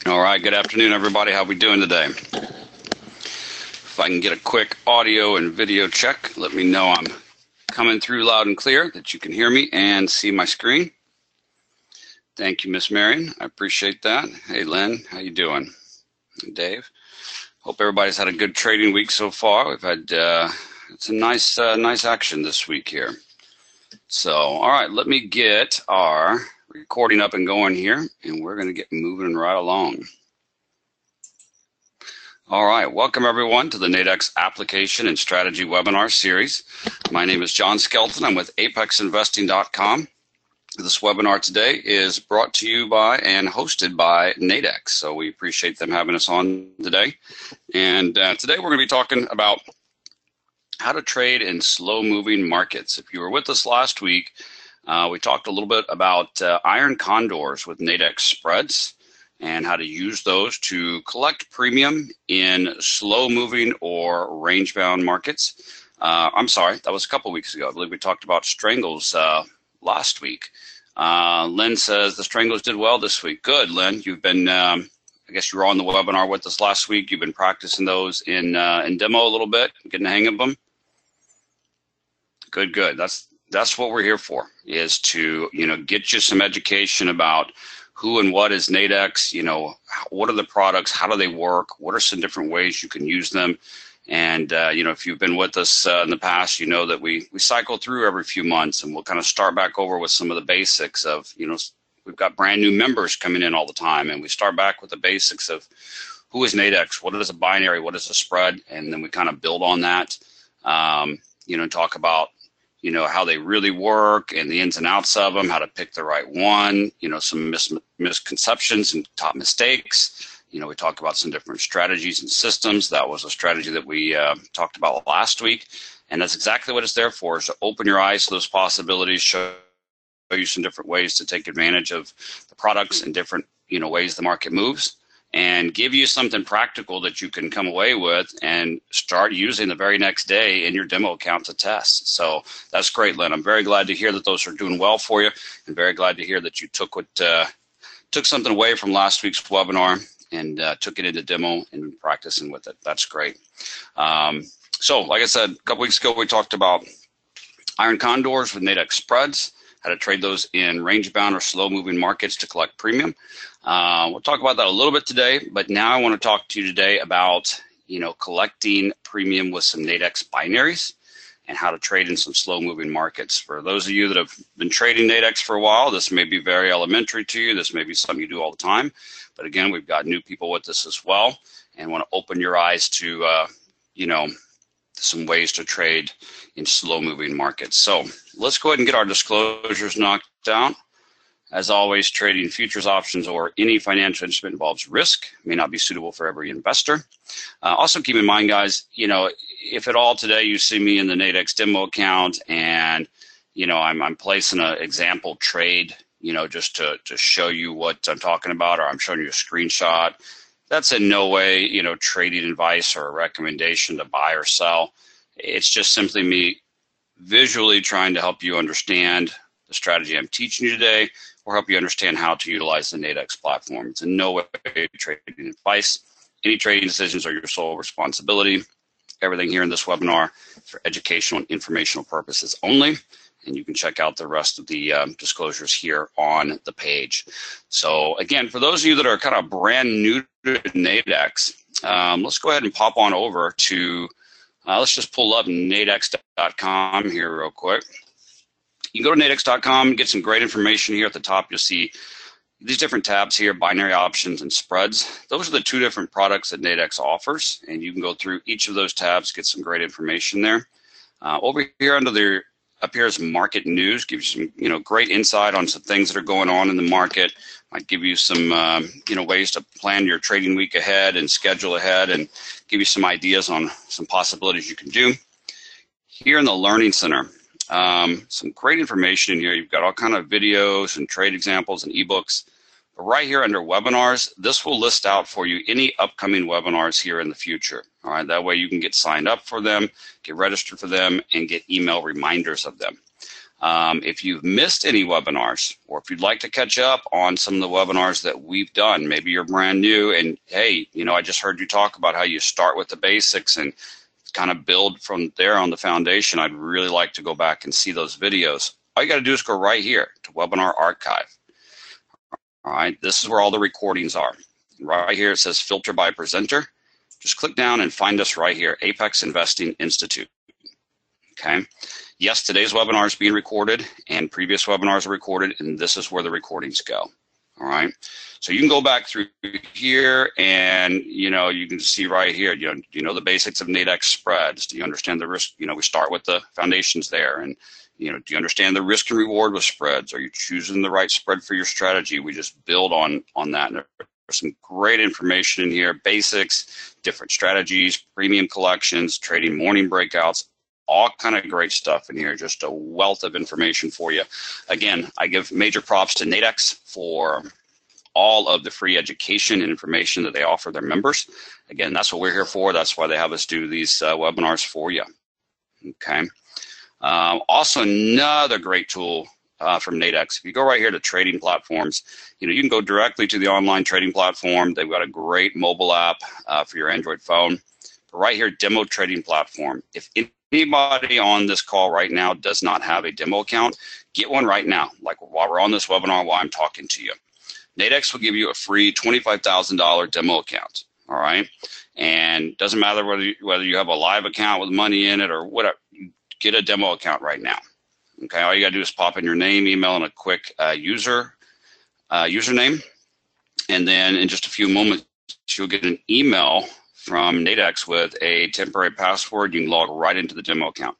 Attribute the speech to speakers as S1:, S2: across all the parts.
S1: All right, good afternoon, everybody. How we doing today? If I can get a quick audio and video check, let me know I'm coming through loud and clear, that you can hear me and see my screen. Thank you, Miss Marion. I appreciate that. Hey, Lynn, how you doing? And Dave. Hope everybody's had a good trading week so far. We've had it's a nice action this week here. So, all right, let me get our recording up and going here, and we're going to get moving right along. All right, welcome everyone to the Nadex Application and Strategy Webinar Series. My name is John Skelton. I'm with apexinvesting.com. This webinar today is brought to you by and hosted by Nadex, so we appreciate them having us on today. And today we're going to be talking about how to trade in slow-moving markets. If you were with us last week, we talked a little bit about iron condors with Nadex spreads and how to use those to collect premium in slow-moving or range-bound markets. I'm sorry, that was a couple weeks ago. I believe we talked about strangles last week. Lynn says the strangles did well this week. Good, Lynn. You've been, I guess you were on the webinar with us last week. You've been practicing those in demo a little bit, getting the hang of them. Good, good. That's what we're here for, is to, get you some education about who and what is Nadex, what are the products, how do they work, what are some different ways you can use them. And, if you've been with us in the past, you know that we cycle through every few months, and we'll kind of start back over with some of the basics of, we've got brand new members coming in all the time, and we start back with the basics of who is Nadex, what is a binary, what is a spread, and then we kind of build on that, and talk about how they really work and the ins and outs of them, how to pick the right one, some misconceptions and top mistakes. We talk about some different strategies and systems. That was a strategy that we talked about last week. And that's exactly what it's there for, is to open your eyes to those possibilities, show you some different ways to take advantage of the products and different, ways the market moves, and give you something practical that you can come away with and start using the very next day in your demo account to test. So that's great, Lynn. I'm very glad to hear that those are doing well for you, and very glad to hear that you took something away from last week's webinar and took it into demo and practicing with it. That's great. So like I said, a couple weeks ago, we talked about iron condors with Nadex spreads, how to trade those in range-bound or slow-moving markets to collect premium. We'll talk about that a little bit today, but now I want to talk to you today about, collecting premium with some Nadex binaries and how to trade in some slow-moving markets. For those of you that have been trading Nadex for a while, this may be very elementary to you. This may be something you do all the time. But again, we've got new people with this as well, and want to open your eyes to, some ways to trade in slow-moving markets. So let's go ahead and get our disclosures knocked out. As always, trading futures, options, or any financial instrument involves risk, may not be suitable for every investor. Also keep in mind, guys, if at all today you see me in the Nadex demo account and, I'm placing an example trade, just to show you what I'm talking about, or I'm showing you a screenshot, that's in no way, trading advice or a recommendation to buy or sell. It's just simply me visually trying to help you understand the strategy I'm teaching you today, or help you understand how to utilize the Nadex platform. It's in no way trading advice. Any trading decisions are your sole responsibility. Everything here in this webinar is for educational and informational purposes only. And you can check out the rest of the disclosures here on the page. So again, for those of you that are kind of brand new to Nadex, let's go ahead and pop on over to, let's just pull up nadex.com here real quick. You can go to nadex.com, get some great information here at the top. You'll see these different tabs here, binary options and spreads. Those are the two different products that Nadex offers, and you can go through each of those tabs, get some great information there. Over here under the up here is market news, gives you some great insight on some things that are going on in the market. Might give you some ways to plan your trading week ahead and schedule ahead, and give you some ideas on some possibilities you can do. Here in the Learning Center, some great information in here. You've got all kind of videos and trade examples and ebooks. But right here under webinars, this will list out for you any upcoming webinars here in the future. All right, that way you can get signed up for them, get registered for them, and get email reminders of them. If you've missed any webinars, or if you'd like to catch up on some of the webinars that we've done, maybe you're brand new and, hey, you know, I just heard you talk about how you start with the basics and kind of build from there on the foundation. I'd really like to go back and see those videos. All you got to do is go right here to Webinar Archive. All right, this is where all the recordings are. Right here it says Filter by Presenter. Just click down and find us right here, Apex Investing Institute. Okay. Yes, today's webinar is being recorded and previous webinars are recorded, and this is where the recordings go. All right. So you can go back through here and, you know, you can see right here, do you know the basics of Nadex spreads? Do you understand the risk? You know, we start with the foundations there. And, you know, do you understand the risk and reward with spreads? Are you choosing the right spread for your strategy? We just build on that. And there's some great information in here, basics, different strategies, premium collections, trading morning breakouts, all kind of great stuff in here, just a wealth of information for you. Again, I give major props to Nadex for all of the free education and information that they offer their members. Again, that's what we're here for. That's why they have us do these webinars for you. Okay. Also, another great tool from Nadex. If you go right here to trading platforms, you know, you can go directly to the online trading platform. They've got a great mobile app for your Android phone. But right here, demo trading platform. If anybody on this call right now does not have a demo account, get one right now, like while we're on this webinar, while I'm talking to you. Nadex will give you a free $25,000 demo account, all right? And doesn't matter whether you have a live account with money in it or whatever, get a demo account right now, okay? All you gotta do is pop in your name, email, and a quick username, and then in just a few moments, you'll get an email from Nadex with a temporary password. You can log right into the demo account.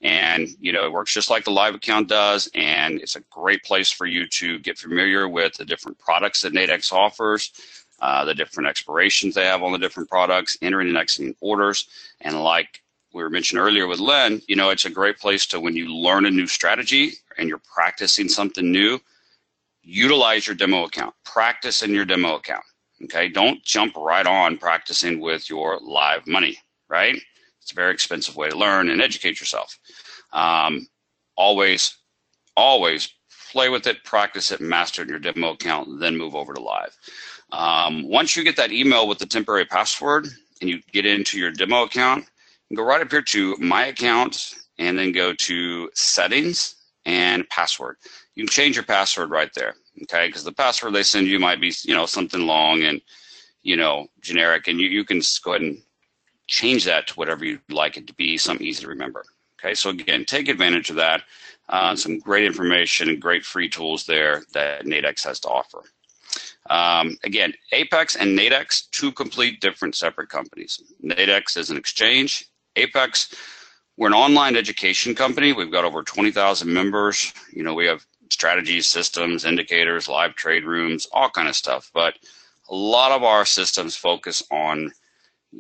S1: And, you know, it works just like the live account does, and it's a great place for you to get familiar with the different products that Nadex offers, the different expirations they have on the different products, entering and exiting orders. And like we were mentioned earlier with Len, you know, it's a great place to, when you learn a new strategy and you're practicing something new, utilize your demo account. Practice in your demo account. Okay, don't jump right on practicing with your live money, right? It's a very expensive way to learn and educate yourself. Always play with it, practice it, master it in your demo account, then move over to live. Once you get that email with the temporary password and you get into your demo account, you can go right up here to My Account and then go to Settings and Password. You can change your password right there. Okay, because the password they send you might be, you know, something long and, you know, generic, and you can go ahead and change that to whatever you'd like it to be, something easy to remember. Okay, so again, take advantage of that. Some great information and great free tools there that Nadex has to offer. Again, Apex and Nadex, two complete different separate companies. Nadex is an exchange. Apex, we're an online education company. We've got over 20,000 members. You know, we have strategies, systems, indicators, live trade rooms, all kind of stuff. But a lot of our systems focus on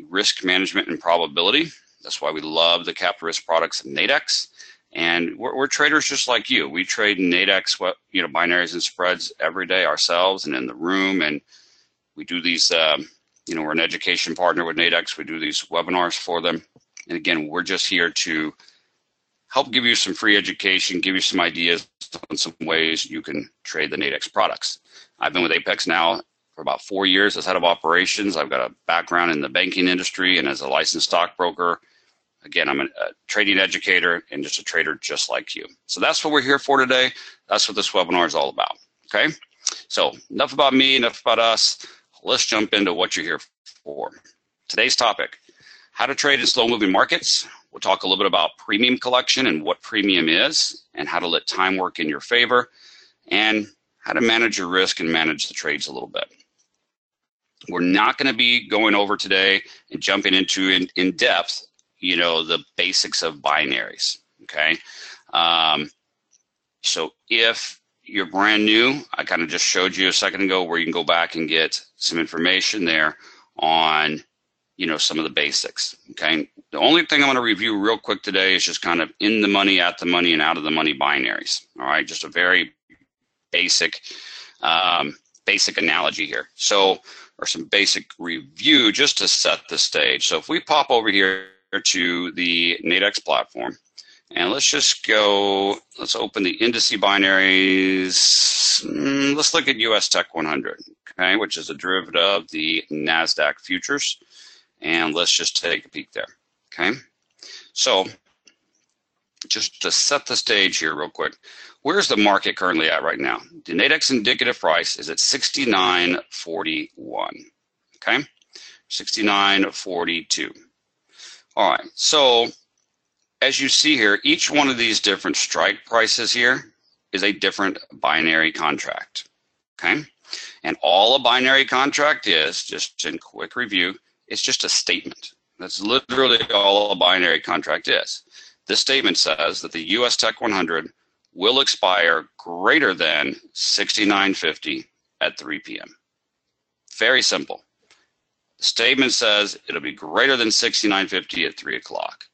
S1: risk management and probability. That's why we love the capped risk products of Nadex. And we're traders just like you. We trade Nadex, you know, binaries and spreads every day ourselves and in the room. And we do these, you know, we're an education partner with Nadex. We do these webinars for them. And again, we're just here to help give you some free education, give you some ideas on some ways you can trade the Nadex products. I've been with Apex now for about 4 years as head of operations. I've got a background in the banking industry and as a licensed stockbroker. Again, I'm a trading educator and just a trader just like you. So that's what we're here for today. That's what this webinar is all about, okay? So enough about me, enough about us. Let's jump into what you're here for. Today's topic, how to trade in slow-moving markets. We'll talk a little bit about premium collection and what premium is and how to let time work in your favor and how to manage your risk and manage the trades a little bit. We're not going to be going over today and jumping into in depth, you know, the basics of binaries, okay? So if you're brand new, I kind of just showed you a second ago where you can go back and get some information there on, you know, some of the basics, okay? The only thing I'm going to review real quick today is just kind of in the money, at the money, and out of the money binaries, all right? Just a very basic, basic analogy here. So, or some basic review just to set the stage. So if we pop over here to the Nadex platform, And let's just go, let's open the indices binaries. Let's look at US Tech 100, okay, which is a derivative of the Nasdaq futures. And let's just take a peek there, okay? So just to set the stage here real quick, where's the market currently at right now? The Nadex indicative price is at 69.41, okay? 69.42. All right, so as you see here, each one of these different strike prices here is a different binary contract, okay? And all a binary contract is, just in quick review, it's just a statement. That's literally all a binary contract is. This statement says that the US Tech 100 will expire greater than 69.50 at 3 p.m. Very simple. The statement says it'll be greater than 69.50 at 3 o'clock.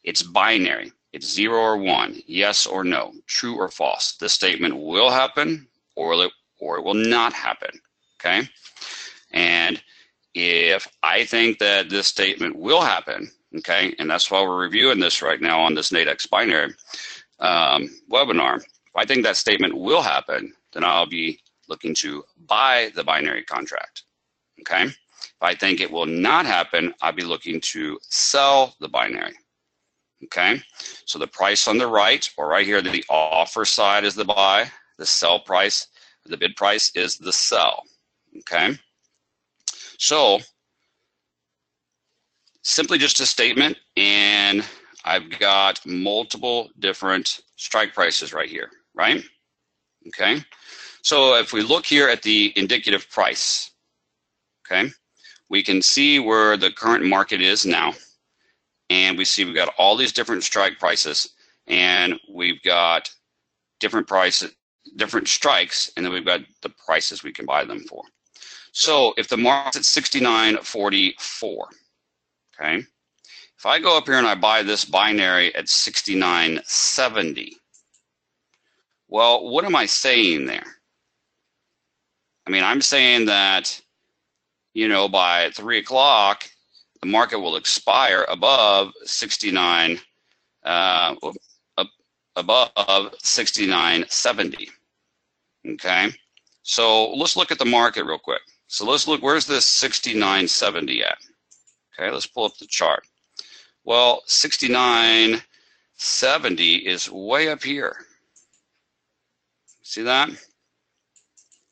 S1: It's binary. It's 0 or 1, yes or no, true or false. This statement will happen or it will not happen, okay? And if I think that this statement will happen, okay, and that's why we're reviewing this right now on this Nadex binary webinar, if I think that statement will happen, then I'll be looking to buy the binary contract, okay? If I think it will not happen, I'll be looking to sell the binary. Okay, so the price on the right, or right here, the offer side is the buy, the sell price, the bid price is the sell. Okay, so simply just a statement, and I've got multiple different strike prices right here, right? Okay, so if we look here at the indicative price, okay, we can see where the current market is now. And we see we've got all these different strike prices, and we've got different prices, different strikes, and then we've got the prices we can buy them for. So if the market's at 69.44, okay, if I go up here and I buy this binary at 69.70, well, what am I saying there? I mean, I'm saying that, you know, by 3 o'clock, the market will expire above 69, above 69.70. Okay, so let's look at the market real quick. So let's look, where's this 69.70 at? Okay, let's pull up the chart. Well, 69.70 is way up here. See that?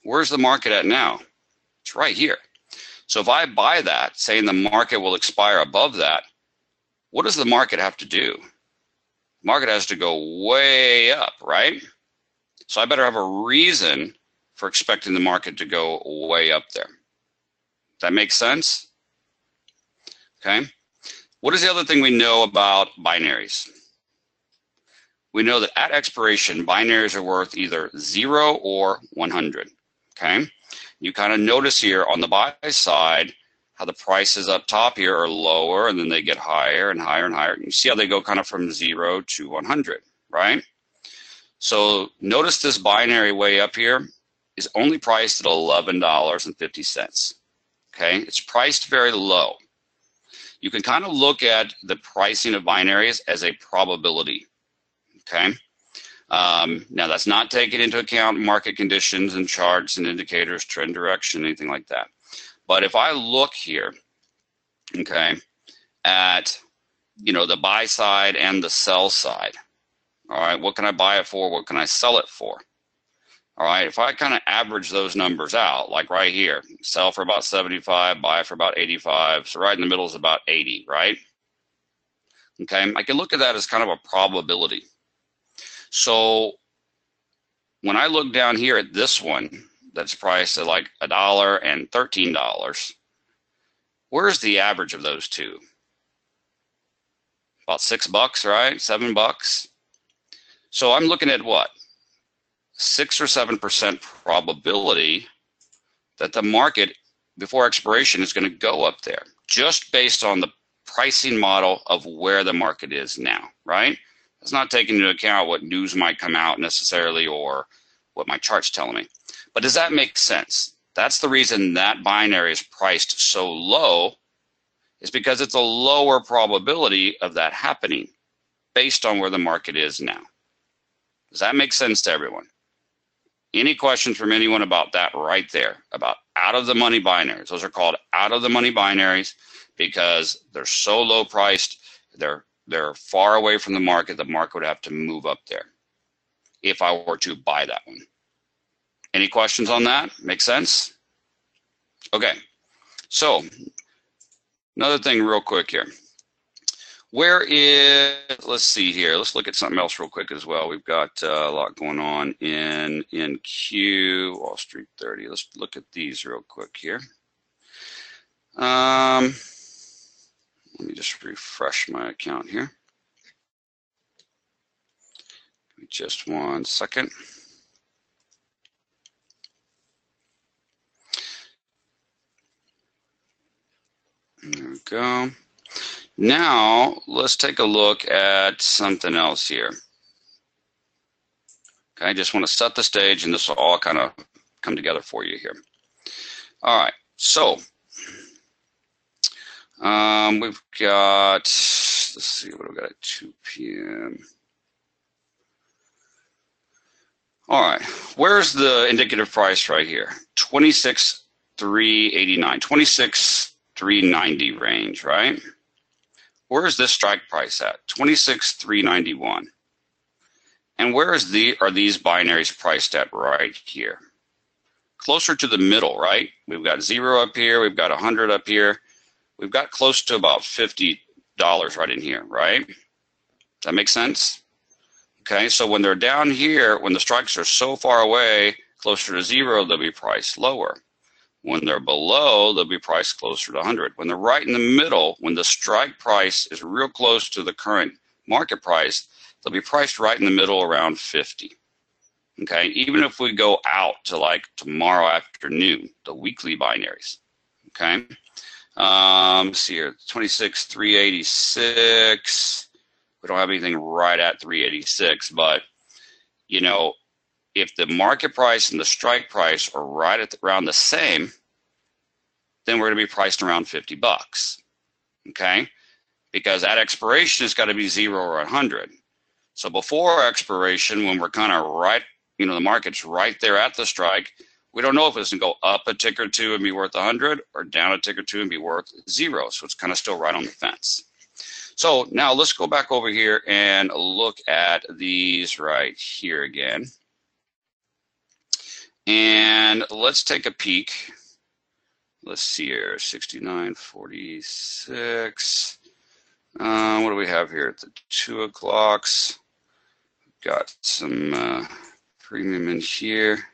S1: Where's the market at now? It's right here. So if I buy that, saying the market will expire above that, what does the market have to do? The market has to go way up, right? So I better have a reason for expecting the market to go way up there. That makes sense? Okay. What is the other thing we know about binaries? We know that at expiration, binaries are worth either 0 or 100, okay? You kind of notice here on the buy side how the prices up top here are lower, and then they get higher and higher and higher. You see how they go kind of from 0 to 100, right? So notice this binary way up here is only priced at $11.50, okay? It's priced very low. You can kind of look at the pricing of binaries as a probability, okay? Now, that's not taking into account market conditions and charts and indicators, trend direction, anything like that. But if I look here, okay, at, you know, the buy side and the sell side, all right, what can I buy it for? What can I sell it for? All right, if I kind of average those numbers out, like right here, sell for about 75, buy for about 85, so right in the middle is about 80, right? Okay, I can look at that as kind of a probability. So when I look down here at this one that's priced at like $1 and $13, where's the average of those two? About $6, right? $7. So I'm looking at what? 6 or 7% probability that the market before expiration is going to go up there, just based on the pricing model of where the market is now, right? It's not taking into account what news might come out necessarily or what my chart's telling me. But does that make sense? That's the reason that binary is priced so low, is because it's a lower probability of that happening. based on where the market is now. Does that make sense to everyone? Any questions from anyone about that right there, about out of the money binaries? Those are called out of the money binaries because they're so low priced, they're far away from the market would have to move up there if I were to buy that one. Any questions on that? Make sense? Okay, so another thing real quick here. Where is, let's see here, let's look at something else real quick as well. We've got a lot going on in Q, Wall Street 30. Let's look at these real quick here. Let me just refresh my account here. Give me just 1 second. There we go. Now, let's take a look at something else here. Okay, I just want to set the stage and this will all kind of come together for you here. All right, so we've got, let's see what we've got at 2 p.m. All right, where's the indicative price right here? 26,389, 26,390 range, right? Where is this strike price at? 26,391. And where is are these binaries priced at right here? Closer to the middle, right? We've got 0 up here, we've got 100 up here. We've got close to about $50 right in here, right? Does that make sense? Okay, so when they're down here, when the strikes are so far away, closer to 0, they'll be priced lower. When they're below, they'll be priced closer to 100. When they're right in the middle, when the strike price is real close to the current market price, they'll be priced right in the middle around 50. Okay, even if we go out to like tomorrow afternoon, the weekly binaries. Okay, let's see here, 26,386. We don't have anything right at 386, but you know, if the market price and the strike price are right at around the same, then we're going to be priced around $50. Okay, because at expiration it's got to be 0 or 100. So before expiration, when we're kind of right, you know, the market's right there at the strike, we don't know if it's going to go up a tick or two and be worth 100 or down a tick or two and be worth 0. So it's kind of still right on the fence. So now let's go back over here and look at these right here again. And let's take a peek. Let's see here, 69.46. What do we have here at the 2 o'clocks? Got some premium in here.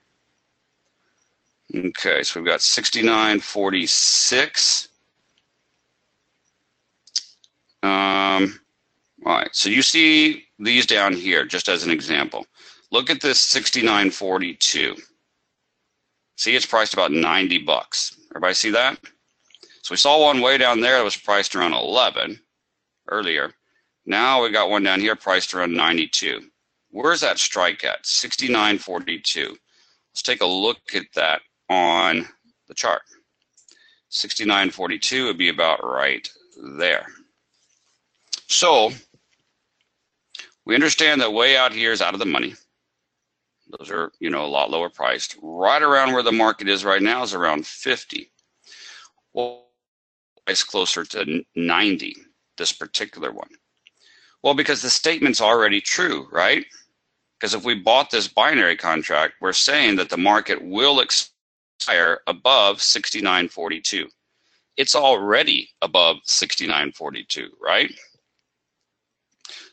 S1: Okay, so we've got 69.46. All right, so you see these down here, just as an example. Look at this 69.42. See, it's priced about $90. Everybody see that? So we saw one way down there that was priced around 11 earlier. Now we got one down here priced around 92. Where's that strike at? 69.42. Let's take a look at that on the chart. 69.42 would be about right there. So we understand that way out here is out of the money. Those are, you know, a lot lower priced. Right around where the market is right now is around 50. Well, it's closer to 90, this particular one. Well, because the statement's already true, right? Because if we bought this binary contract, we're saying that the market will expire above 69.42. It's already above 69.42, right?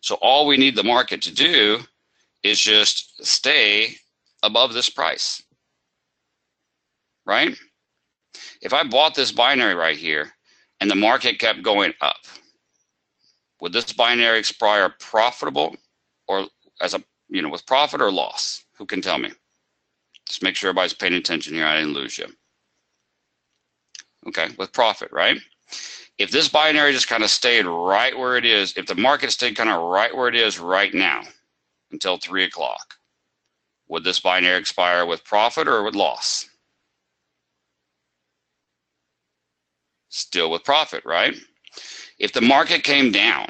S1: So all we need the market to do is just stay above this price, right? If I bought this binary right here and the market kept going up, would this binary expire profitable or as a, you know, with profit or loss? Who can tell me? Just make sure everybody's paying attention here. I didn't lose you. Okay, with profit, right? If this binary just kind of stayed right where it is, if the market stayed kind of right where it is right now until 3 o'clock, would this binary expire with profit or with loss? Still with profit, right? If the market came down,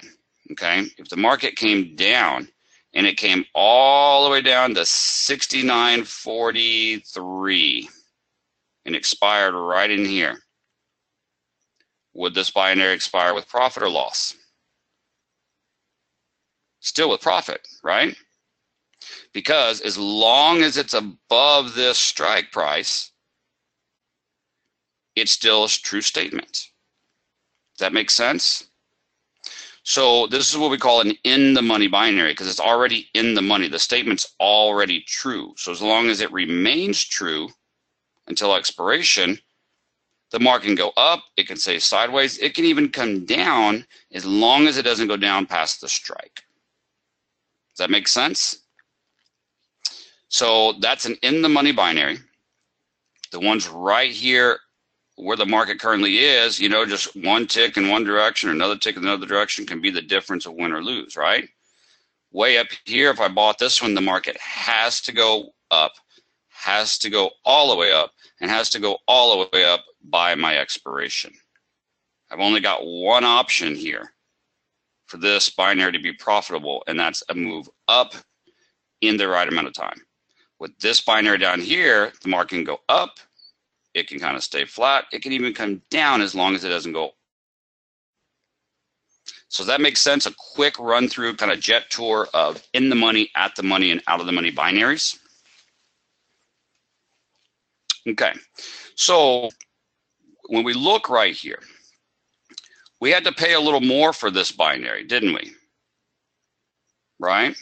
S1: Okay, if the market came down and it came all the way down to 69.43 and expired right in here, would this binary expire with profit or loss? Still with profit, right? Because as long as it's above this strike price, it's still a true statement. Does that make sense? So this is what we call an in-the-money binary, because it's already in the money. The statement's already true. So as long as it remains true until expiration, the market can go up, it can stay sideways, it can even come down as long as it doesn't go down past the strike. Does that make sense? So that's an in-the-money binary. The ones right here where the market currently is, you know, just one tick in one direction or another tick in another direction can be the difference of win or lose, right? Way up here, if I bought this one, the market has to go up, has to go all the way up, and has to go all the way up by my expiration. I've only got one option here for this binary to be profitable, and that's a move up in the right amount of time. With this binary down here, the market can go up, it can kind of stay flat, it can even come down as long as it doesn't go. So that makes sense, a quick run through kind of jet tour of in the money, at the money, and out of the money binaries. Okay, so when we look right here, we had to pay a little more for this binary, didn't we? Right?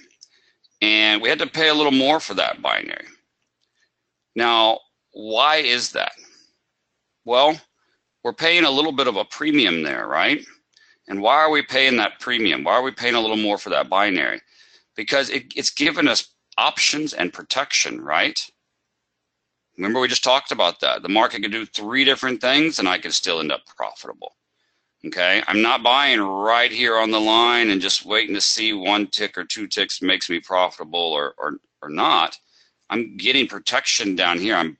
S1: And we had to pay a little more for that binary. Now, why is that? Well, we're paying a little bit of a premium there, right? And why are we paying that premium? Why are we paying a little more for that binary? Because it's given us options and protection, right? Remember we just talked about that. The market could do 3 different things and I could still end up profitable. Okay, I'm not buying right here on the line and just waiting to see 1 tick or 2 ticks makes me profitable or not. I'm getting protection down here. I'm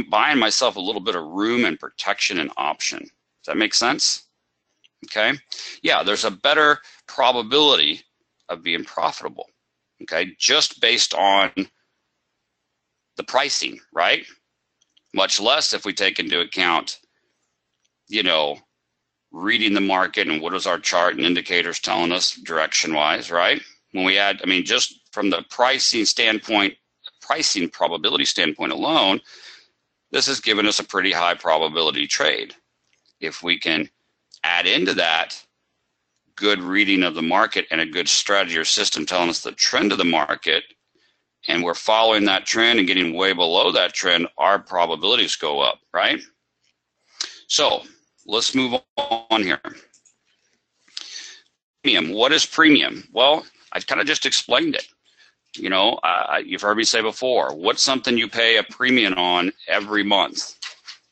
S1: buying myself a little bit of room and protection and option. Does that make sense? Okay, yeah, there's a better probability of being profitable. Okay, just based on the pricing, right? Much less if we take into account, you know, reading the market and what is our chart and indicators telling us direction-wise, right? When we add, I mean, just from the pricing standpoint, pricing probability standpoint alone, this has given us a pretty high probability trade. If we can add into that good reading of the market and a good strategy or system telling us the trend of the market, and we're following that trend and getting way below that trend, our probabilities go up, right? So let's move on here. Premium. What is premium? Well, I've kind of just explained it. You know, you've heard me say before, what's something you pay a premium on every month?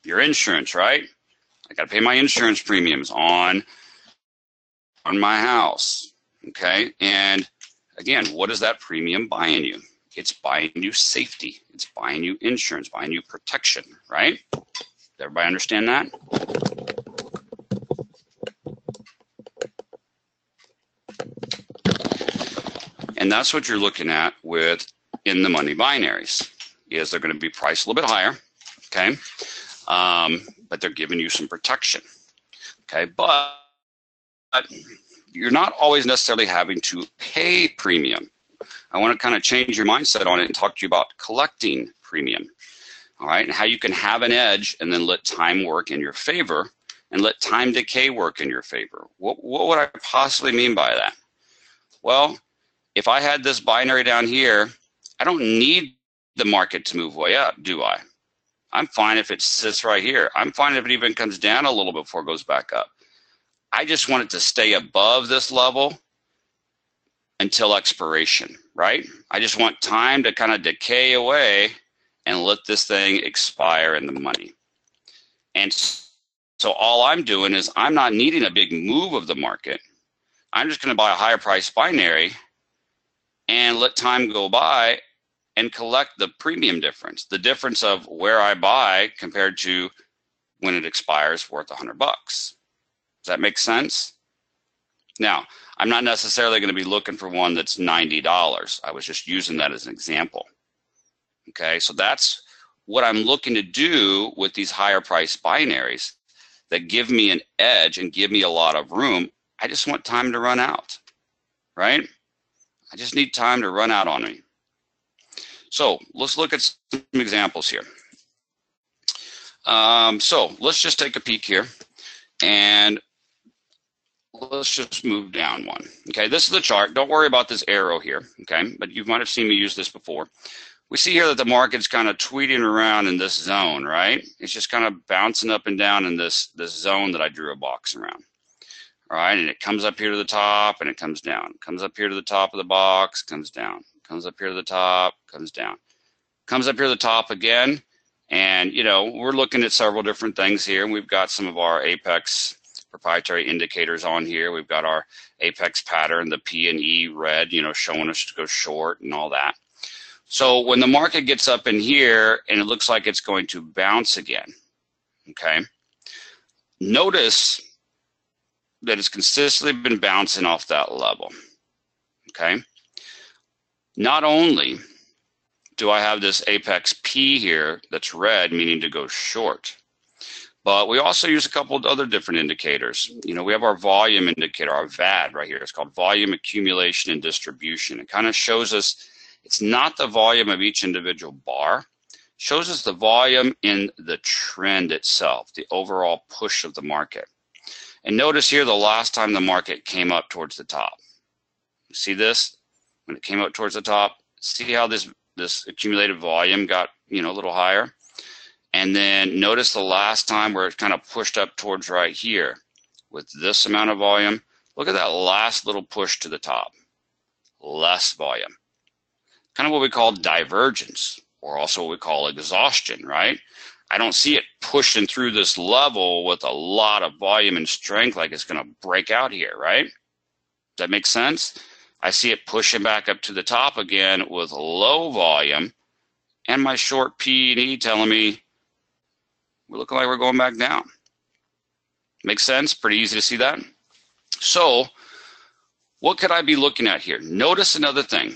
S1: Your insurance, right? I got to pay my insurance premiums on my house, okay? And again, what is that premium buying you? It's buying you safety. It's buying you insurance, buying you protection, right? Does everybody understand that? And that's what you're looking at with in the money binaries, is they're going to be priced a little bit higher, okay? But they're giving you some protection, okay? But you're not always necessarily having to pay premium. I want to kind of change your mindset on it and talk to you about collecting premium, all right? And how you can have an edge and then let time work in your favor and let time decay work in your favor. What would I possibly mean by that? Well, if I had this binary down here, I don't need the market to move way up, do I? I'm fine if it sits right here. I'm fine if it even comes down a little before it goes back up. I just want it to stay above this level until expiration, right? I just want time to kind of decay away and let this thing expire in the money. And so all I'm doing is I'm not needing a big move of the market. I'm just going to buy a higher price binary and let time go by and collect the premium difference, the difference of where I buy compared to when it expires worth $100. Does that make sense? Now, I'm not necessarily going to be looking for one that's $90. I was just using that as an example. Okay, so that's what I'm looking to do with these higher price binaries that give me an edge and give me a lot of room. I just want time to run out, right? I just need time to run out on me. So let's look at some examples here. So let's just take a peek here, and let's just move down one. Okay, this is the chart. Don't worry about this arrow here, okay? But you might have seen me use this before. We see here that the market's kind of tweeting around in this zone, right? It's just kind of bouncing up and down in this zone that I drew a box around. All right, and it comes up here to the top and it comes down. Comes up here to the top of the box, comes down. Comes up here to the top, comes down. Comes up here to the top again. And, you know, we're looking at several different things here. We've got some of our Apex proprietary indicators on here. We've got our Apex pattern, the P and E red, you know, showing us to go short and all that. So when the market gets up in here and it looks like it's going to bounce again, okay, notice that it's consistently been bouncing off that level, okay? Not only do I have this Apex P here that's red, meaning to go short, but we also use a couple of other different indicators. You know, we have our volume indicator, our VAD right here. It's called volume accumulation and distribution. It kind of shows us it's not the volume of each individual bar. It shows us the volume in the trend itself, the overall push of the market. And notice here the last time the market came up towards the top. You see this? When it came up towards the top, see how this accumulated volume got, you know, a little higher? And then notice the last time where it kind of pushed up towards right here with this amount of volume. Look at that last little push to the top. Less volume. Kind of what we call divergence, or also what we call exhaustion, right? I don't see it pushing through this level with a lot of volume and strength like it's going to break out here, right? Does that make sense? I see it pushing back up to the top again with low volume, and my short P and E telling me we're looking like we're going back down. Makes sense? Pretty easy to see that. So what could I be looking at here? Notice another thing.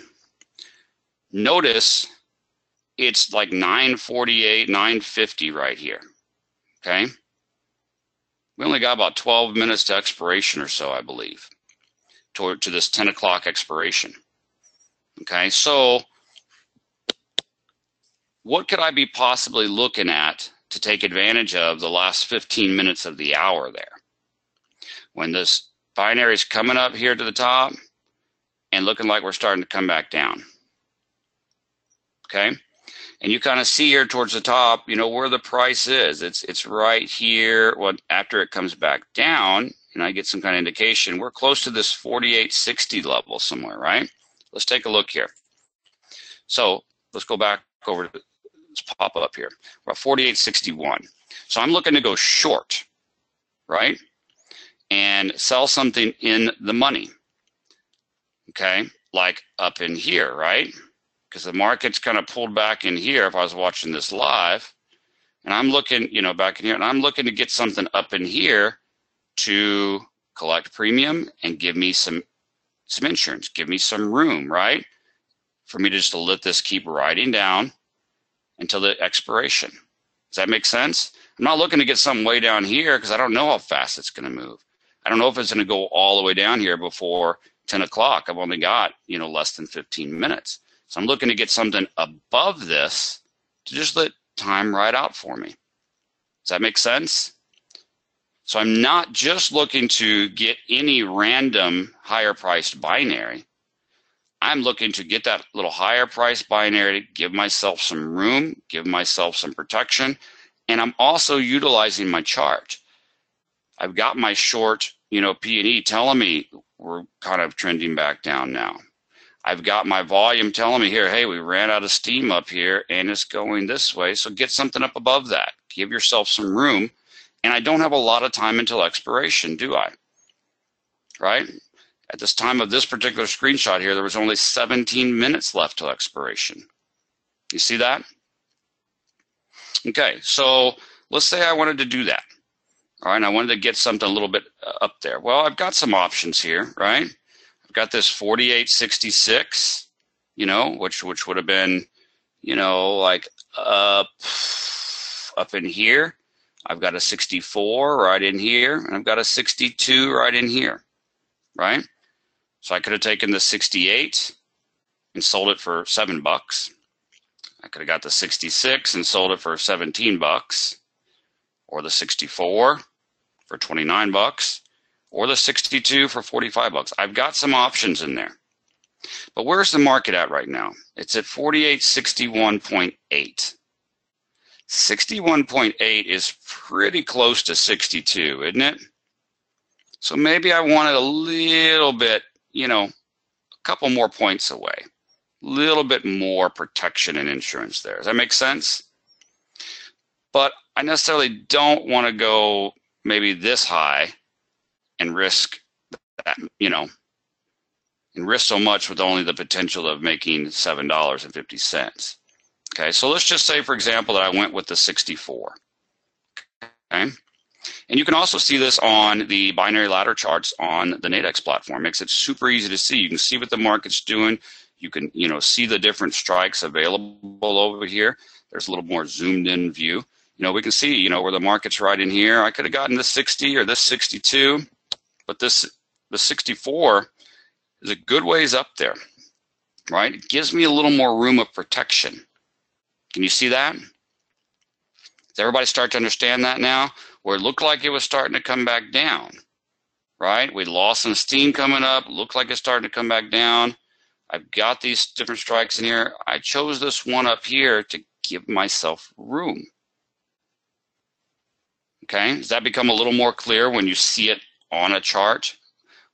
S1: Notice it's like 9:48, 9:50 right here, okay? We only got about 12 minutes to expiration or so, I believe, to this 10 o'clock expiration, okay? So what could I be possibly looking at to take advantage of the last 15 minutes of the hour there? When this binary is coming up here to the top and looking like we're starting to come back down, okay? And you kind of see here towards the top, you know, where the price is. It's right here. Well, after it comes back down, and I get some kind of indication, we're close to this 48.60 level somewhere, right? Let's take a look here. So let's go back over to this pop up here. We're at 48.61. So I'm looking to go short, right? And sell something in the money, okay? Like up in here, right? Because the market's kind of pulled back in here if I was watching this live. And I'm looking, you know, back in here, and I'm looking to get something up in here to collect premium and give me some insurance, give me some room, right? For me to just to let this keep riding down until the expiration. Does that make sense? I'm not looking to get something way down here because I don't know how fast it's going to move. I don't know if it's going to go all the way down here before 10 o'clock. I've only got, you know, less than 15 minutes. So I'm looking to get something above this to just let time ride out for me. Does that make sense? So I'm not just looking to get any random higher priced binary. I'm looking to get that little higher priced binary, give myself some room, give myself some protection, and I'm also utilizing my chart. I've got my short, you know, P and E telling me we're kind of trending back down now. I've got my volume telling me here, hey, we ran out of steam up here and it's going this way. So get something up above that. Give yourself some room. And I don't have a lot of time until expiration, do I? Right? At this time of this particular screenshot here, there was only 17 minutes left till expiration. You see that? Okay, so let's say I wanted to do that. All right, and I wanted to get something a little bit up there. Well, I've got some options here, right? I've got this 48.66, you know, which would have been, you know, like up in here. I've got a 64 right in here, and I've got a 62 right in here, right? So I could have taken the 68 and sold it for $7. I could have got the 66 and sold it for $17, or the 64 for $29, or the 62 for $45. I've got some options in there. But where's the market at right now? It's at 48.61.8. 61.8 is pretty close to 62, isn't it? So maybe I wanted a little bit, you know, a couple more points away. A little bit more protection and insurance there. Does that make sense? But I necessarily don't want to go maybe this high and risk that, you know, and risk so much with only the potential of making $7.50. Okay, so let's just say, for example, that I went with the 64. Okay, and you can also see this on the binary ladder charts on the Nadex platform. Makes it super easy to see. You can see what the market's doing. You can, you know, see the different strikes available over here. There's a little more zoomed in view. You know, we can see, you know, where the market's right in here. I could have gotten this 60 or this 62, but the 64 is a good ways up there, right? It gives me a little more room of protection. Can you see that? Does everybody start to understand that now? Where it looked like it was starting to come back down, right? We lost some steam coming up. Looked like it's starting to come back down. I've got these different strikes in here. I chose this one up here to give myself room. Okay, does that become a little more clear when you see it on a chart,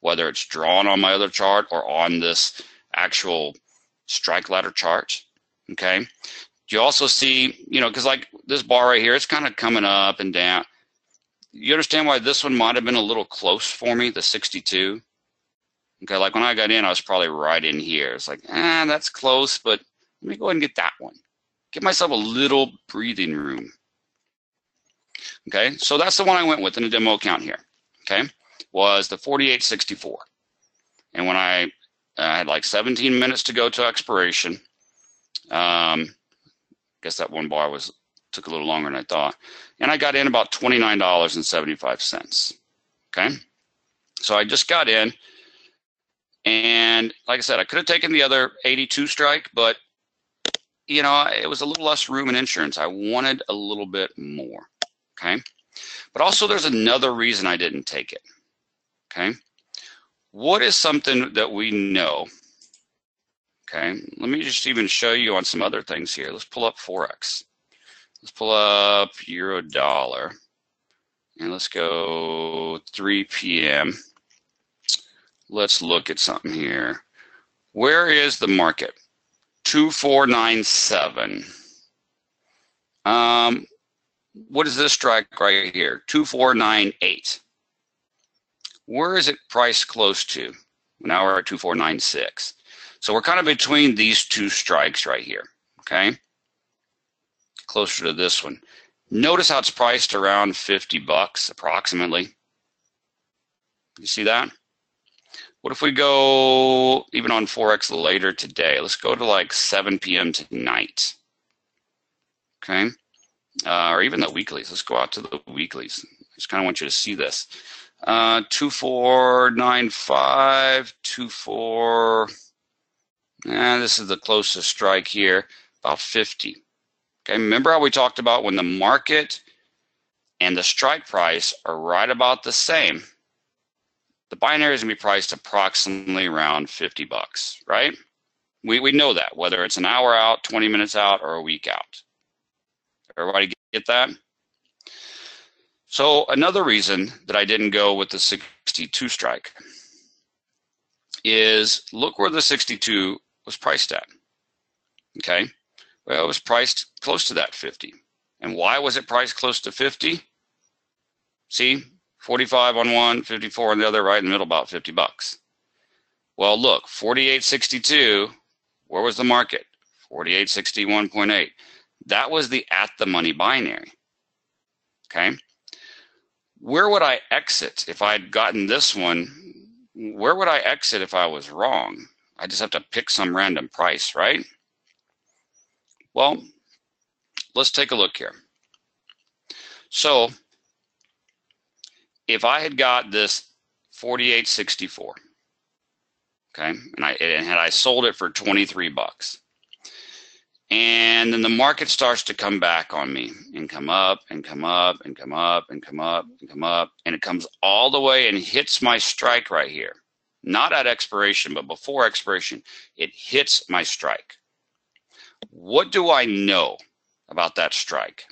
S1: whether it's drawn on my other chart or on this actual strike ladder chart? Okay, you also see, you know, because like this bar right here, it's kind of coming up and down. You understand why this one might have been a little close for me, the 62? Okay, like when I got in, I was probably right in here. It's like, that's close, but let me go ahead and get that one. Give myself a little breathing room. Okay, so that's the one I went with in the demo account here. Okay, was the 48.64. And when I had like 17 minutes to go to expiration, guess that one bar took a little longer than I thought. And I got in about $29.75. Okay, so I just got in, and like I said, I could have taken the other 82 strike, but you know, it was a little less room in insurance. I wanted a little bit more. Okay, but also there's another reason I didn't take it. Okay, what is something that we know? Okay, let me just even show you on some other things here. Let's pull up forex. Let's pull up euro dollar, and let's go 3 p.m. Let's look at something here. Where is the market? 2497. What is this strike right here? 2498. Where is it priced close to? Now we're at 2496. So we're kind of between these two strikes right here, okay? Closer to this one. Notice how it's priced around $50 approximately. You see that? What if we go even on Forex later today? Let's go to like 7 p.m. tonight, okay? Or even the weeklies. Let's go out to the weeklies. I just kind of want you to see this. 2495, 24. This is the closest strike here, about 50. Okay, remember how we talked about when the market and the strike price are right about the same, the binary is going to be priced approximately around $50, right? We know that, whether it's an hour out, 20 minutes out, or a week out. Everybody get that? So another reason that I didn't go with the 62 strike is look where the 62 was priced at. Okay, well, it was priced close to that 50. And why was it priced close to 50? See, 45 on one, 54 on the other, right in the middle, about $50. Well, look, 48.62, where was the market? 48.61.8. That was the at the money binary. Okay. where would I exit if I had gotten this one? Where would I exit if I was wrong? I just have to pick some random price, right? Well, let's take a look here. So if I had got this 48.64, okay, and had I sold it for 23 bucks, and then the market starts to come back on me and come up and come up and come up and come up and come up, and it comes all the way and hits my strike right here. Not at expiration, but before expiration, it hits my strike. What do I know about that strike?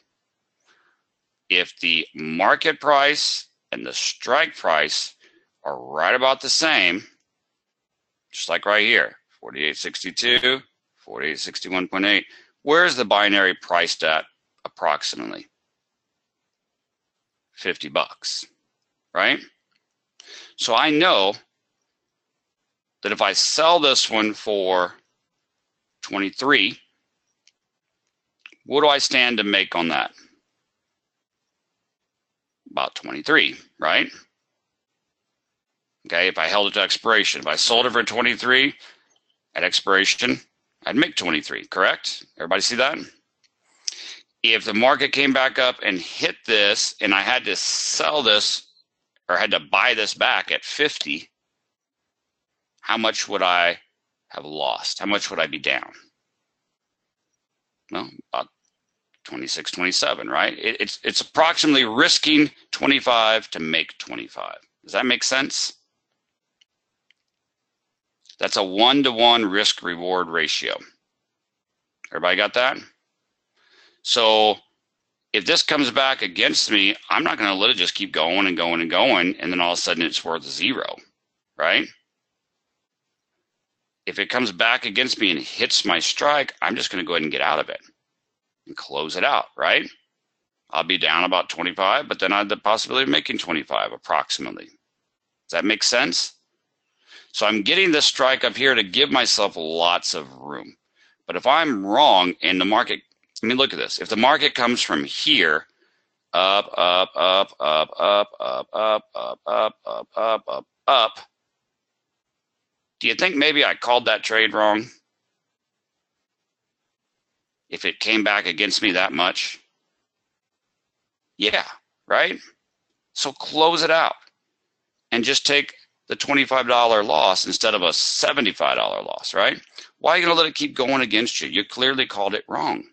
S1: If the market price and the strike price are right about the same, just like right here, 48.62, 48.61.8, where's the binary priced at approximately? 50 bucks, right? So I know that if I sell this one for 23, what do I stand to make on that? About 23, right? Okay, if I held it to expiration, if I sold it for 23 at expiration, I'd make 23, correct? Everybody see that? If the market came back up and hit this and I had to sell this or had to buy this back at 50, how much would I have lost? How much would I be down? Well, about 26, 27, right? It's approximately risking 25 to make 25. Does that make sense? That's a 1-to-1 risk-reward ratio. Everybody got that? So if this comes back against me, I'm not going to let it just keep going and going and going, and then all of a sudden it's worth 0, right? If it comes back against me and hits my strike, I'm just going to go ahead and get out of it and close it out, right? I'll be down about 25, but then I have the possibility of making 25 approximately. Does that make sense? So I'm getting this strike up here to give myself lots of room. But if I'm wrong and the market, I mean, look at this. If the market comes from here, up, up, up, up, up, up, up, up, up, up, up, up, up, do you think maybe I called that trade wrong? If it came back against me that much? Yeah, right? So close it out and just take the $25 loss instead of a $75 loss, right? Why are you going to let it keep going against you? You clearly called it wrong.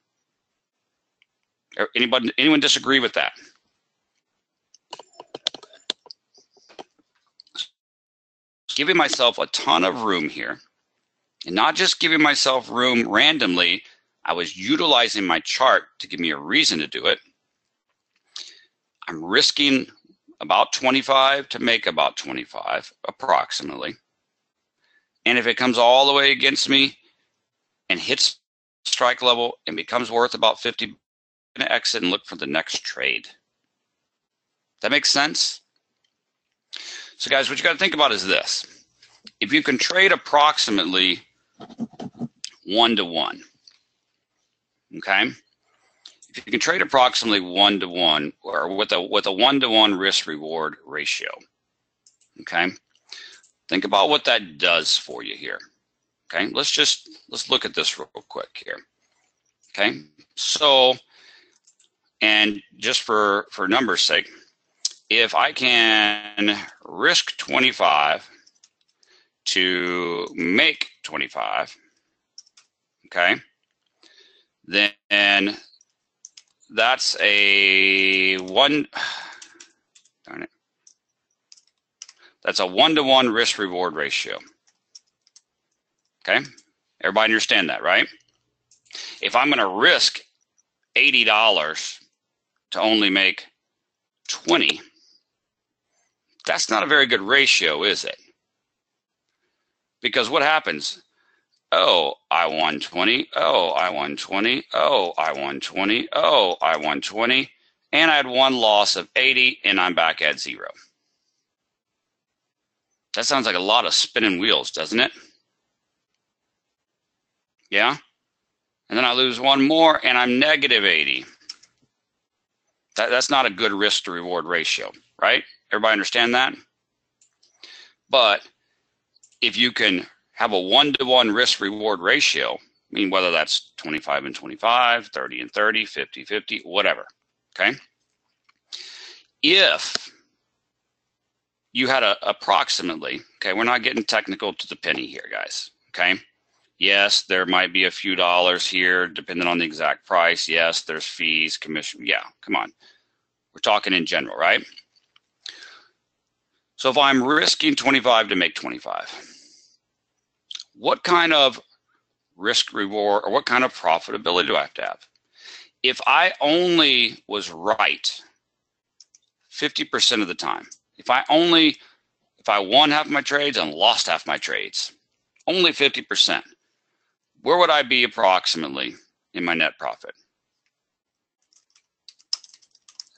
S1: Anyone disagree with that? Giving myself a ton of room here, and not just giving myself room randomly. I was utilizing my chart to give me a reason to do it. I'm risking about 25 to make about 25, approximately. And if it comes all the way against me and hits strike level and becomes worth about 50, I'm going to exit and look for the next trade. That makes sense? So guys, what you got to think about is this. If you can trade approximately 1-to-1, okay? If you can trade approximately 1-to-1 or with a 1-to-1 risk reward ratio, okay? Think about what that does for you here. Okay, let's look at this real quick here. Okay, so, and just for numbers' sake, if I can risk 25 to make 25, okay, then that's a that's a 1-to-1 risk reward ratio. Okay, everybody understand that, right? If I'm going to risk $80 to only make 20, that's not a very good ratio, is it? Because what happens? Oh, I won 20. Oh, I won 20. Oh, I won 20. Oh, I won 20. And I had one loss of 80, and I'm back at 0. That sounds like a lot of spinning wheels, doesn't it? Yeah? And then I lose one more, and I'm negative 80. That's not a good risk to reward ratio, right? Everybody understand that? But if you can have a 1-to-1 risk reward ratio, I mean, whether that's 25 and 25, 30 and 30, 50, 50, whatever, okay? If you had approximately, okay, we're not getting technical to the penny here, guys, okay? Yes, there might be a few dollars here depending on the exact price. Yes, there's fees, commission. Yeah, come on. We're talking in general, right? So if I'm risking 25 to make 25, what kind of risk reward or what kind of profitability do I have to have? If I only was right 50% of the time, if I won half my trades and lost half my trades, only 50%, where would I be approximately in my net profit?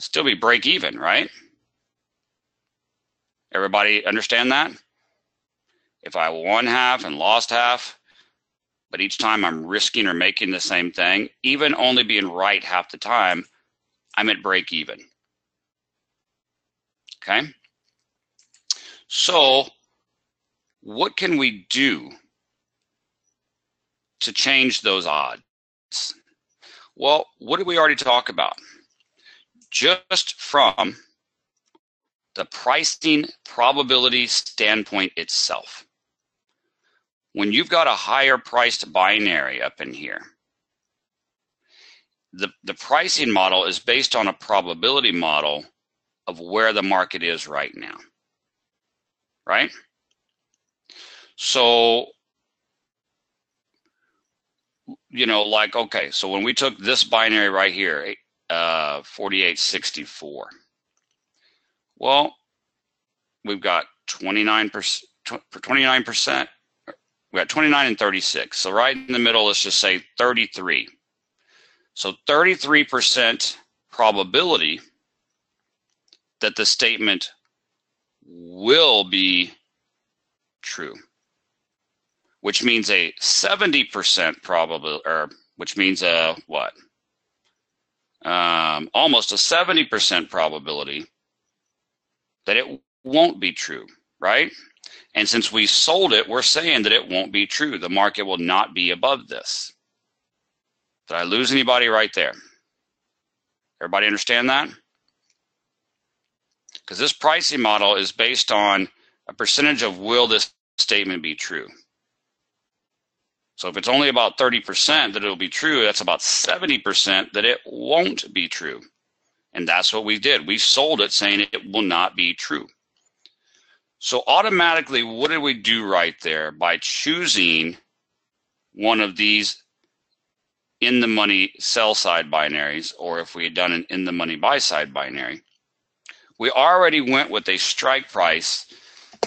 S1: Still be break even, right? Everybody understand that? If I won half and lost half, but each time I'm risking or making the same thing, even only being right half the time, I'm at break even. Okay? So what can we do to change those odds? Well, what did we already talk about? Just from the pricing probability standpoint itself. When you've got a higher priced binary up in here, the pricing model is based on a probability model of where the market is right now, right? So, you know, like, okay, so when we took this binary right here, 4864, well, we've got 29%, we got 29 and 36. So right in the middle, let's just say 33. So 33% probability that the statement will be true, which means a 70% probability, or which means what? Almost a 70% probability that it won't be true, right? And since we sold it, we're saying that it won't be true. The market will not be above this. Did I lose anybody right there? Everybody understand that? Because this pricing model is based on a percentage of will this statement be true. So if it's only about 30% that it'll be true, that's about 70% that it won't be true. And that's what we did. We sold it saying it will not be true. So automatically, what did we do right there by choosing one of these in the money sell side binaries, or if we had done an in the money buy side binary? We already went with a strike price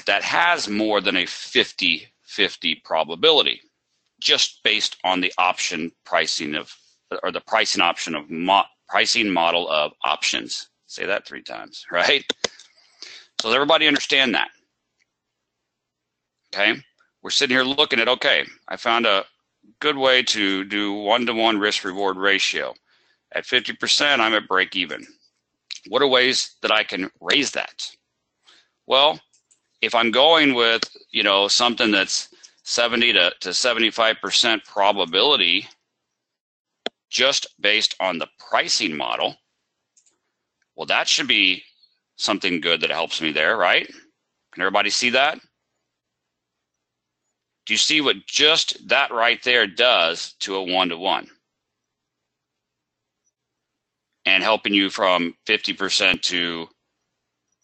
S1: that has more than a 50-50 probability, just based on the option pricing of, or the pricing option of pricing model of options. Say that 3 times, right? So does everybody understand that? Okay, we're sitting here looking at, okay, I found a good way to do 1-to-1 risk reward ratio. At 50%, I'm at break even. What are ways that I can raise that? Well, if I'm going with, you know, something that's 70 to 75% probability just based on the pricing model, well, that should be something good that helps me there, right? Can everybody see that? Do you see what just that right there does to a 1-to-1? And helping you from 50% to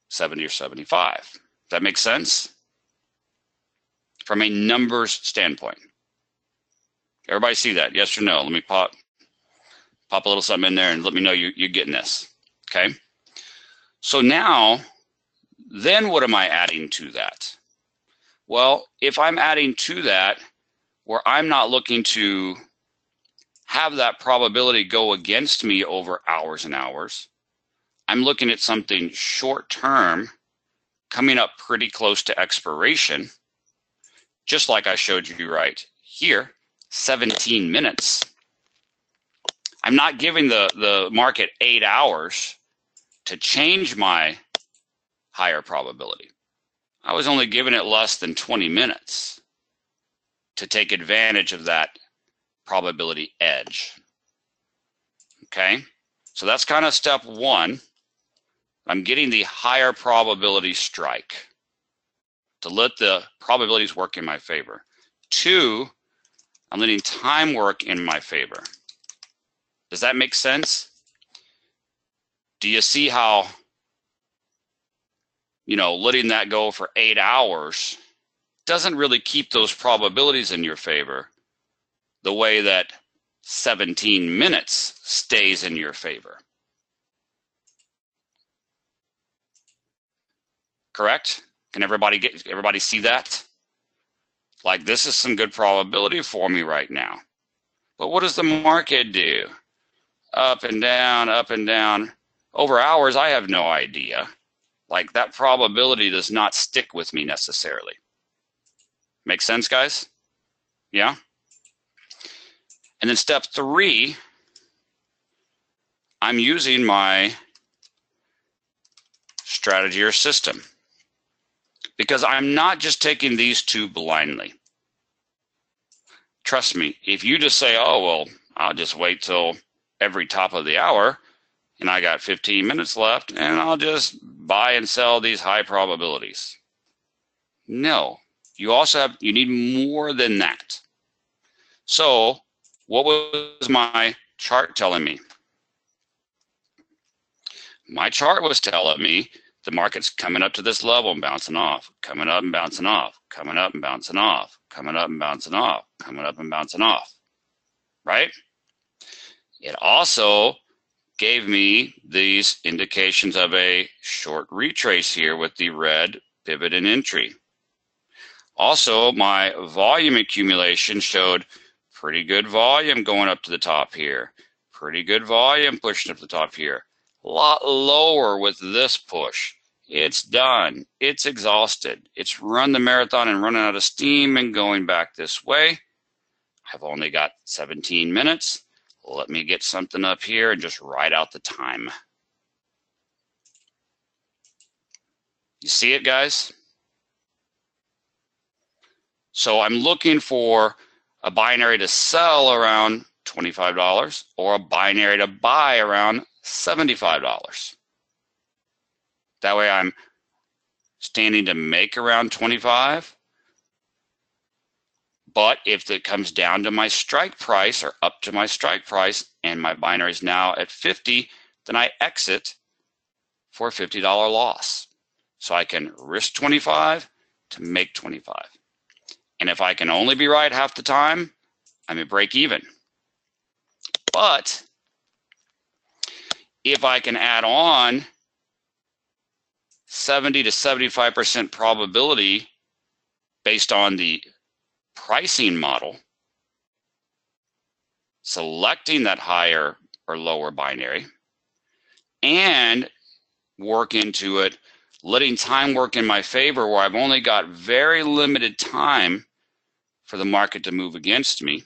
S1: 70 or 75. Does that make sense? From a numbers standpoint. Everybody see that? Yes or no? Let me pop a little something in there and let me know you're getting this. Okay? So now, then what am I adding to that? Well, if I'm adding to that where I'm not looking to have that probability go against me over hours and hours, I'm looking at something short term coming up pretty close to expiration, just like I showed you right here, 17 minutes. I'm not giving the market 8 hours to change my higher probability. I was only given it less than 20 minutes to take advantage of that probability edge. Okay, so that's kind of step one. I'm getting the higher probability strike to let the probabilities work in my favor. Two, I'm letting time work in my favor. Does that make sense? Do you see how, letting that go for 8 hours doesn't really keep those probabilities in your favor the way that 17 minutes stays in your favor? Correct? Can everybody see that? Like, this is some good probability for me right now. But what does the market do? Up and down, up and down. Over hours, I have no idea. Like, that probability does not stick with me necessarily. Make sense, guys? Yeah? And then step three, I'm using my strategy or system, because I'm not just taking these two blindly. Trust me, if you just say, oh, well, I'll just wait till every top of the hour and I got 15 minutes left and I'll just buy and sell these high probabilities. No, you need more than that. So what was my chart telling me? My chart was telling me the market's coming up to this level and bouncing off, coming up and bouncing off, coming up and bouncing off, coming up and bouncing off, coming up and bouncing off, right? It also gave me these indications of a short retrace here with the red pivot and entry. Also, my volume accumulation showed pretty good volume going up to the top here, pretty good volume pushing up to the top here. A lot lower with this push. It's done. It's exhausted. It's run the marathon and running out of steam and going back this way. I've only got 17 minutes. Let me get something up here and just write out the time. You see it, guys? So I'm looking for a binary to sell around $25 or a binary to buy around $75. That way I'm standing to make around 25. But if it comes down to my strike price or up to my strike price and my binary is now at 50, then I exit for a $50 loss. So I can risk 25 to make 25. And if I can only be right half the time, I'm at break even. But if I can add on 70 to 75% probability based on the pricing model, selecting that higher or lower binary, and work into it, letting time work in my favor where I've only got very limited time for the market to move against me,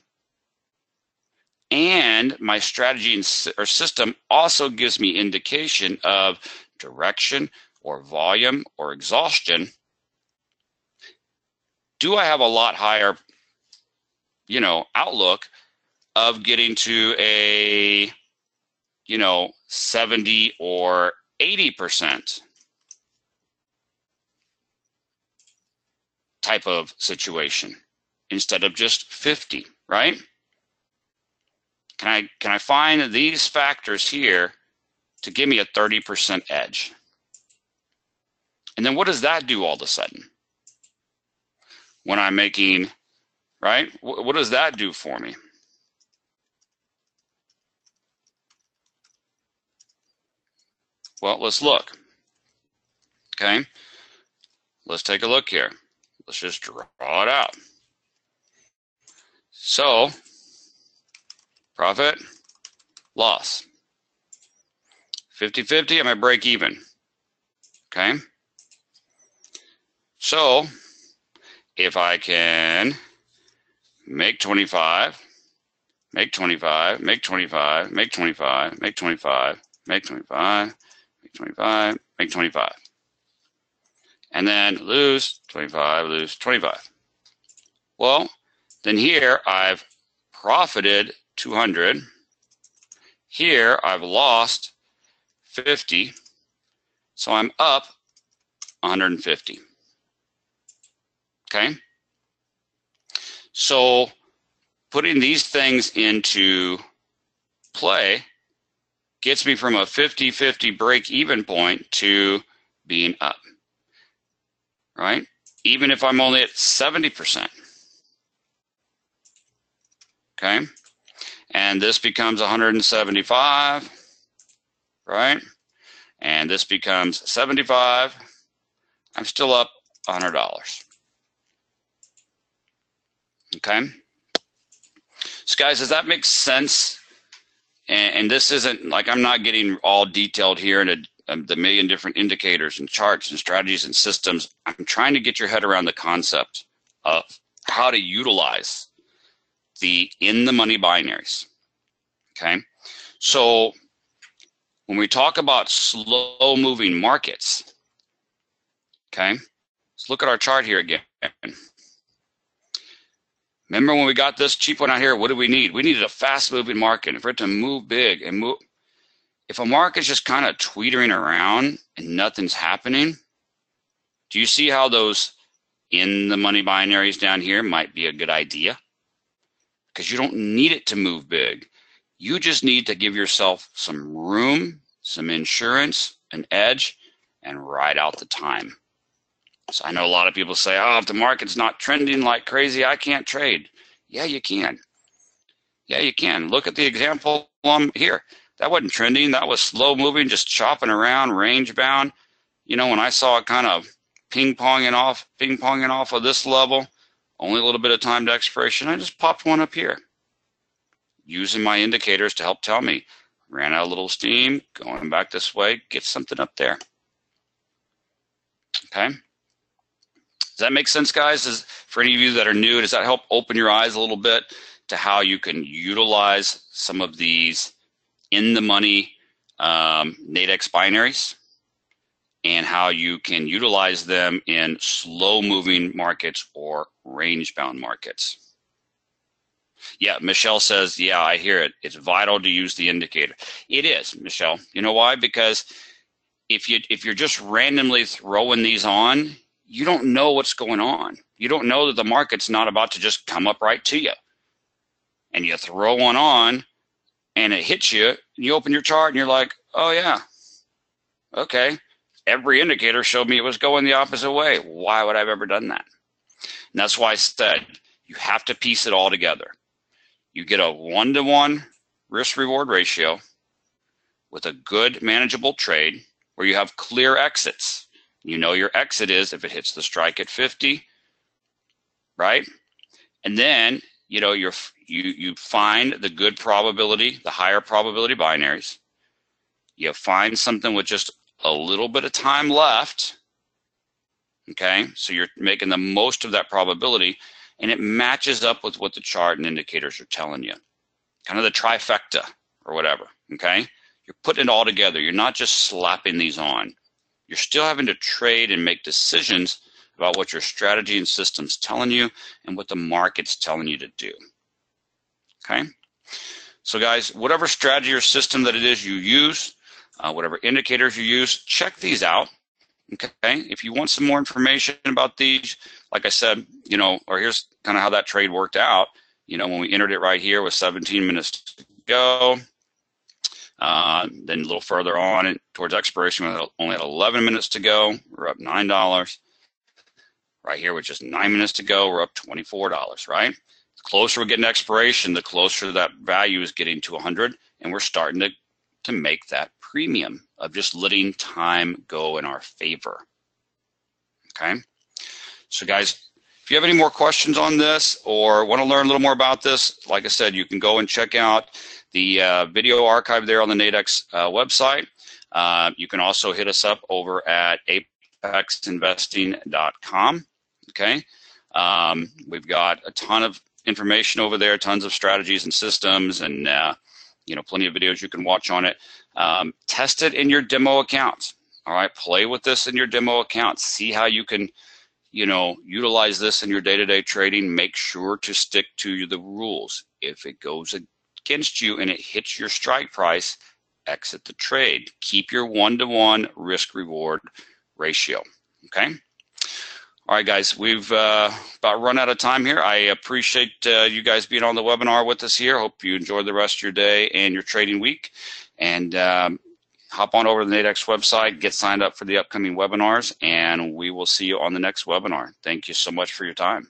S1: and my strategy or system also gives me indication of direction or volume or exhaustion. Do I have a lot higher, outlook of getting to a, 70 or 80% type of situation instead of just 50, right? Can I find these factors here to give me a 30% edge? And then what does that do all of a sudden? When I'm making, right? What does that do for me? Well, let's look. Okay. Let's take a look here. Let's just draw it out. So, profit, loss. 50-50, I'm at break even. Okay. So, if I can make 25, make 25, make 25, make 25, make 25, make 25, make 25, make 25. And then lose 25, lose 25. Well, then here I've profited 200. Here I've lost 50. So I'm up 150. Okay? So putting these things into play gets me from a 50-50 break-even point to being up, right? Even if I'm only at 70%, okay? And this becomes 175, right? And this becomes 75. I'm still up $100, okay? So guys, does that make sense? And this isn't like, I'm not getting all detailed here into the million different indicators and charts and strategies and systems. I'm trying to get your head around the concept of how to utilize the in-the-money binaries, okay? So when we talk about slow-moving markets, okay, let's look at our chart here again. Remember when we got this cheap one out here, what did we need? We needed a fast-moving market. And for it to move big and move, if a market's just kind of tweetering around and nothing's happening, do you see how those in-the-money binaries down here might be a good idea? Because you don't need it to move big. You just need to give yourself some room, some insurance, an edge, and ride out the time. So I know a lot of people say, oh, if the market's not trending like crazy, I can't trade. Yeah, you can. Yeah, you can. Look at the example here. That wasn't trending. That was slow moving, just chopping around, range bound. You know, when I saw it kind of ping-ponging off of this level, only a little bit of time to expiration, I just popped one up here, using my indicators to help tell me. Ran out a little steam, going back this way, get something up there. Okay? Does that make sense, guys? For any of you that are new, does that help open your eyes a little bit to how you can utilize some of these in-the-money Nadex binaries and how you can utilize them in slow-moving markets or range-bound markets? Yeah, Michelle says, yeah, I hear it. It's vital to use the indicator. It is, Michelle. You know why? Because if you're just randomly throwing these on, you don't know what's going on. You don't know that the market's not about to just come up right to you. And you throw one on and it hits you, and you open your chart and you're like, oh yeah, okay. Every indicator showed me it was going the opposite way. Why would I have ever done that? And that's why I said you have to piece it all together. You get a 1-to-1 risk-reward ratio with a good manageable trade where you have clear exits. You know your exit is if it hits the strike at 50, right? And then, you know, you find the good probability, the higher probability binaries. You find something with just a little bit of time left, okay? So you're making the most of that probability, and it matches up with what the chart and indicators are telling you. Kind of the trifecta or whatever, okay? You're putting it all together. You're not just slapping these on. You're still having to trade and make decisions about what your strategy and system's telling you and what the market's telling you to do. Okay? So guys, whatever strategy or system that it is you use, whatever indicators you use, check these out. Okay? If you want some more information about these, like I said, you know, or here's kind of how that trade worked out. You know, when we entered it right here with 17 minutes to go, then a little further on towards expiration, we only had 11 minutes to go. We're up $9. Right here with just 9 minutes to go, we're up $24, right? The closer we get to expiration, the closer that value is getting to 100, and we're starting to make that premium of just letting time go in our favor. Okay? So guys, if you have any more questions on this or want to learn a little more about this, like I said, you can go and check out the video archive there on the Nadex website. You can also hit us up over at apexinvesting.com. Okay, we've got a ton of information over there, tons of strategies and systems, and plenty of videos you can watch on it. Test it in your demo accounts. All right, play with this in your demo accounts. See how you can, utilize this in your day-to-day trading. Make sure to stick to the rules. If it goes against you and it hits your strike price, exit the trade. Keep your 1-to-1 risk-reward ratio. Okay. All right, guys, we've about run out of time here. I appreciate you guys being on the webinar with us here. Hope you enjoy the rest of your day and your trading week. And hop on over to the Nadex website, get signed up for the upcoming webinars, and we will see you on the next webinar. Thank you so much for your time.